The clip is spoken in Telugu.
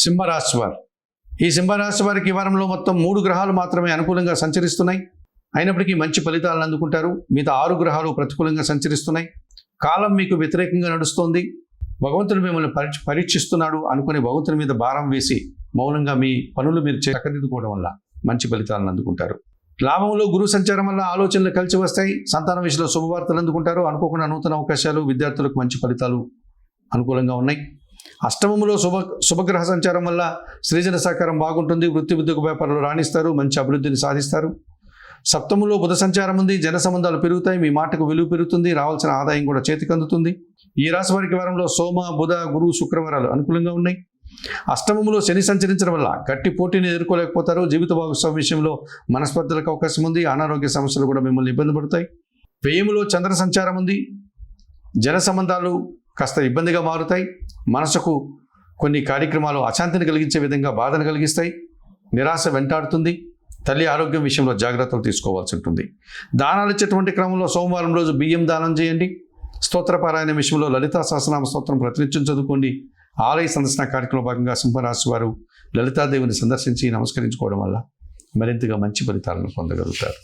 సింహరాశి వారు. ఈ సింహరాశి వారికి ఈ వారంలో మొత్తం 3 గ్రహాలు మాత్రమే అనుకూలంగా సంచరిస్తున్నాయి. అయినప్పటికీ మంచి ఫలితాలను అందుకుంటారు. మిగతా 6 గ్రహాలు ప్రతికూలంగా సంచరిస్తున్నాయి. కాలం మీకు వ్యతిరేకంగా నడుస్తోంది. భగవంతుడు మిమ్మల్ని పరీక్షిస్తున్నాడు అనుకుని భగవంతుని మీద భారం వేసి మౌనంగా మీ పనులు మీరు చక్కదిద్దుకోవడం వల్ల మంచి ఫలితాలను అందుకుంటారు. లాభంలో గురు సంచారం వల్ల ఆలోచనలు కలిసి వస్తాయి. సంతాన విషయంలో శుభవార్తలు అందుకుంటారు. అనుకోకుండా నూతన అవకాశాలు, విద్యార్థులకు మంచి ఫలితాలు అనుకూలంగా ఉన్నాయి. అష్టమములో శుభగ్రహ సంచారం వల్ల సృజన సహకారం బాగుంటుంది. వృత్తి ఉద్యోగ వ్యాపారాలు రాణిస్తారు. మంచి అభివృద్ధిని సాధిస్తారు. సప్తములో బుధ సంచారం ఉంది. జన సంబంధాలు పెరుగుతాయి. మీ మాటకు విలువ పెరుగుతుంది. రావాల్సిన ఆదాయం కూడా చేతికి అందుతుంది. ఈ రాశి వారికి వారంలో సోమ, బుధ, గురు, శుక్రవారాలు అనుకూలంగా ఉన్నాయి. అష్టమములో శని సంచరించడం వల్ల గట్టి పోటీని ఎదుర్కోలేకపోతారు. జీవిత భాగస్వామి విషయంలో మనస్పర్ధలకు అవకాశం ఉంది. అనారోగ్య సమస్యలు కూడా మిమ్మల్ని ఇబ్బంది పడతాయి. వ్యయములో చంద్ర సంచారం ఉంది. జన సంబంధాలు కాస్త ఇబ్బందిగా మారుతాయి. మనసుకు కొన్ని కార్యక్రమాలు అశాంతిని కలిగించే విధంగా బాధను కలిగిస్తాయి. నిరాశ వెంటాడుతుంది. తల్లి ఆరోగ్యం విషయంలో జాగ్రత్తలు తీసుకోవాల్సి ఉంటుంది. దానాలు ఇచ్చేటువంటి క్రమంలో సోమవారం రోజు బియ్యం దానం చేయండి. స్తోత్రపారాయణ విషయంలో లలితా సహస్రనామ స్తోత్రం ప్రతినిత్యం చదువుకోండి. ఆలయ సందర్శన కార్యక్రమంలో భాగంగా సింహరాశి వారు లలితాదేవిని సందర్శించి నమస్కరించుకోవడం వల్ల మరింతగా మంచి ఫలితాలను పొందగలుగుతారు.